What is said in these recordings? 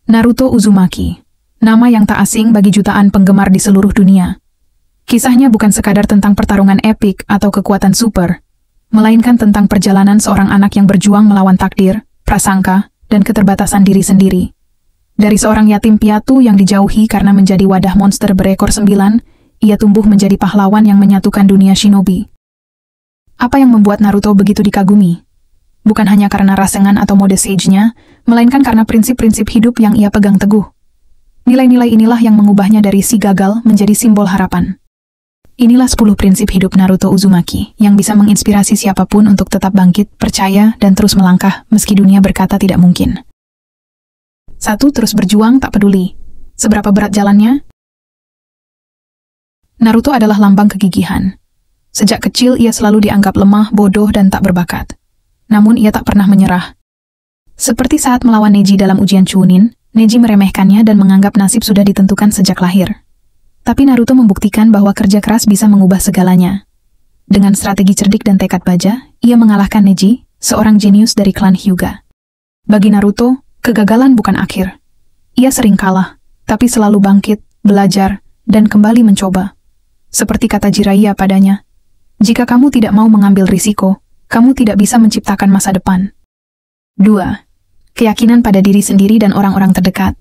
Naruto Uzumaki, nama yang tak asing bagi jutaan penggemar di seluruh dunia. Kisahnya bukan sekadar tentang pertarungan epik atau kekuatan super, melainkan tentang perjalanan seorang anak yang berjuang melawan takdir, prasangka, dan keterbatasan diri sendiri. Dari seorang yatim piatu yang dijauhi karena menjadi wadah monster berekor 9, ia tumbuh menjadi pahlawan yang menyatukan dunia shinobi. Apa yang membuat Naruto begitu dikagumi? Bukan hanya karena rasengan atau mode sage-nya, melainkan karena prinsip-prinsip hidup yang ia pegang teguh. Nilai-nilai inilah yang mengubahnya dari si gagal menjadi simbol harapan. Inilah 10 prinsip hidup Naruto Uzumaki yang bisa menginspirasi siapapun untuk tetap bangkit, percaya, dan terus melangkah meski dunia berkata tidak mungkin. 1. Terus berjuang tak peduli seberapa berat jalannya. Naruto adalah lambang kegigihan. Sejak kecil ia selalu dianggap lemah, bodoh, dan tak berbakat. Namun ia tak pernah menyerah. Seperti saat melawan Neji dalam ujian Chunin, Neji meremehkannya dan menganggap nasib sudah ditentukan sejak lahir. Tapi Naruto membuktikan bahwa kerja keras bisa mengubah segalanya. Dengan strategi cerdik dan tekad baja, ia mengalahkan Neji, seorang jenius dari klan Hyuga. Bagi Naruto, kegagalan bukan akhir. Ia sering kalah, tapi selalu bangkit, belajar, dan kembali mencoba. Seperti kata Jiraiya padanya, "Jika kamu tidak mau mengambil risiko, kamu tidak bisa menciptakan masa depan." 2. Keyakinan pada diri sendiri dan orang-orang terdekat.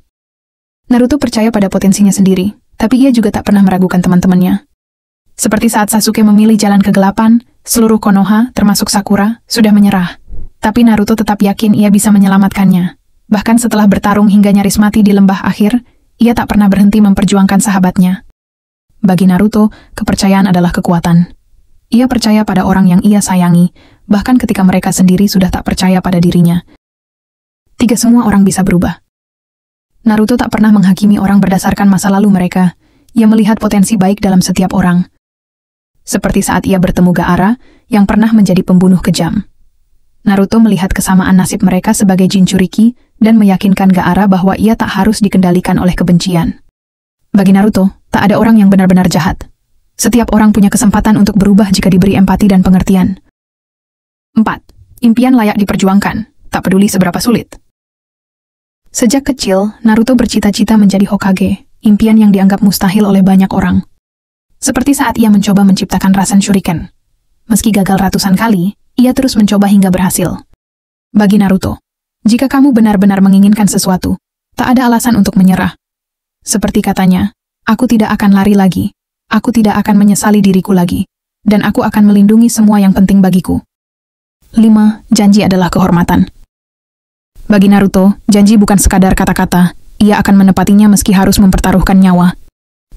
Naruto percaya pada potensinya sendiri, tapi ia juga tak pernah meragukan teman-temannya. Seperti saat Sasuke memilih jalan kegelapan, seluruh Konoha, termasuk Sakura, sudah menyerah. Tapi Naruto tetap yakin ia bisa menyelamatkannya. Bahkan setelah bertarung hingga nyaris mati di lembah akhir, ia tak pernah berhenti memperjuangkan sahabatnya. Bagi Naruto, kepercayaan adalah kekuatan. Ia percaya pada orang yang ia sayangi, bahkan ketika mereka sendiri sudah tak percaya pada dirinya. 3. Semua orang bisa berubah. Naruto tak pernah menghakimi orang berdasarkan masa lalu mereka. Ia melihat potensi baik dalam setiap orang. Seperti saat ia bertemu Gaara, yang pernah menjadi pembunuh kejam. Naruto melihat kesamaan nasib mereka sebagai Jinchuriki, dan meyakinkan Gaara bahwa ia tak harus dikendalikan oleh kebencian. Bagi Naruto, tak ada orang yang benar-benar jahat. Setiap orang punya kesempatan untuk berubah jika diberi empati dan pengertian. 4. Impian layak diperjuangkan, tak peduli seberapa sulit. Sejak kecil, Naruto bercita-cita menjadi Hokage, impian yang dianggap mustahil oleh banyak orang. Seperti saat ia mencoba menciptakan Rasen Shuriken. Meski gagal ratusan kali, ia terus mencoba hingga berhasil. Bagi Naruto, jika kamu benar-benar menginginkan sesuatu, tak ada alasan untuk menyerah. Seperti katanya, "Aku tidak akan lari lagi. Aku tidak akan menyesali diriku lagi. Dan aku akan melindungi semua yang penting bagiku." 5. Janji adalah kehormatan. Bagi Naruto, janji bukan sekadar kata-kata. Ia akan menepatinya meski harus mempertaruhkan nyawa.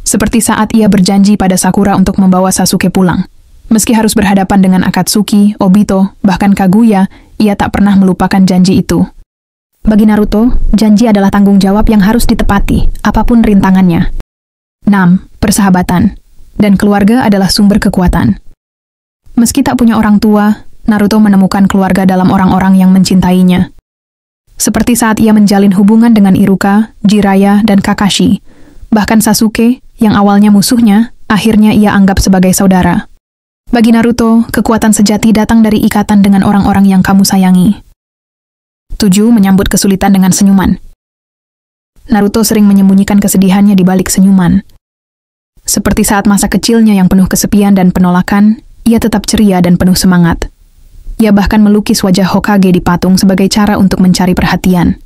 Seperti saat ia berjanji pada Sakura untuk membawa Sasuke pulang. Meski harus berhadapan dengan Akatsuki, Obito, bahkan Kaguya, ia tak pernah melupakan janji itu. Bagi Naruto, janji adalah tanggung jawab yang harus ditepati, apapun rintangannya. 6. Persahabatan. Dan keluarga adalah sumber kekuatan. Meski tak punya orang tua, Naruto menemukan keluarga dalam orang-orang yang mencintainya. Seperti saat ia menjalin hubungan dengan Iruka, Jiraiya, dan Kakashi. Bahkan Sasuke, yang awalnya musuhnya, akhirnya ia anggap sebagai saudara. Bagi Naruto, kekuatan sejati datang dari ikatan dengan orang-orang yang kamu sayangi. 7. Menyambut kesulitan dengan senyuman. Naruto sering menyembunyikan kesedihannya di balik senyuman. Seperti saat masa kecilnya yang penuh kesepian dan penolakan, ia tetap ceria dan penuh semangat. Ia bahkan melukis wajah Hokage di patung sebagai cara untuk mencari perhatian.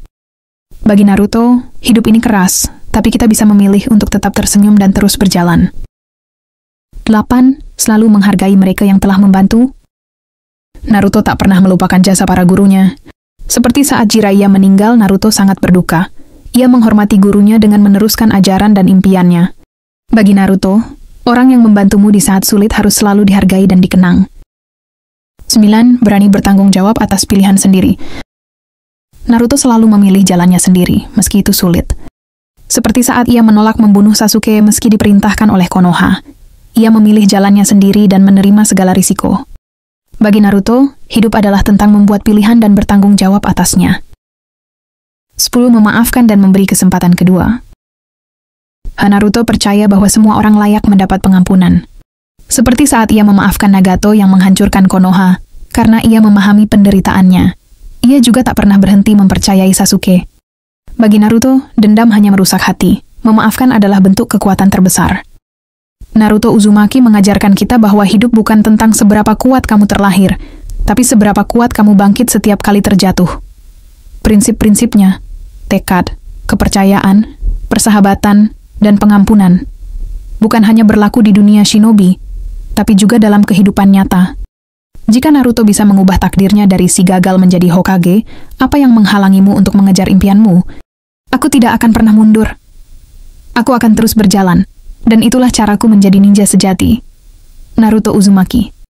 Bagi Naruto, hidup ini keras, tapi kita bisa memilih untuk tetap tersenyum dan terus berjalan. 8. Selalu menghargai mereka yang telah membantu. Naruto tak pernah melupakan jasa para gurunya. Seperti saat Jiraiya meninggal, Naruto sangat berduka. Ia menghormati gurunya dengan meneruskan ajaran dan impiannya. Bagi Naruto, orang yang membantumu di saat sulit harus selalu dihargai dan dikenang. 9. Berani bertanggung jawab atas pilihan sendiri. Naruto selalu memilih jalannya sendiri, meski itu sulit. Seperti saat ia menolak membunuh Sasuke meski diperintahkan oleh Konoha. Ia memilih jalannya sendiri dan menerima segala risiko. Bagi Naruto, hidup adalah tentang membuat pilihan dan bertanggung jawab atasnya. 10. Memaafkan dan memberi kesempatan kedua. Naruto percaya bahwa semua orang layak mendapat pengampunan. Seperti saat ia memaafkan Nagato yang menghancurkan Konoha, karena ia memahami penderitaannya. Ia juga tak pernah berhenti mempercayai Sasuke. Bagi Naruto, dendam hanya merusak hati. Memaafkan adalah bentuk kekuatan terbesar. Naruto Uzumaki mengajarkan kita bahwa hidup bukan tentang seberapa kuat kamu terlahir, tapi seberapa kuat kamu bangkit setiap kali terjatuh. Prinsip-prinsipnya, tekad, kepercayaan, persahabatan, dan pengampunan, bukan hanya berlaku di dunia shinobi, tapi juga dalam kehidupan nyata. Jika Naruto bisa mengubah takdirnya dari si gagal menjadi Hokage, apa yang menghalangimu untuk mengejar impianmu? Aku tidak akan pernah mundur. Aku akan terus berjalan, dan itulah caraku menjadi ninja sejati. Naruto Uzumaki.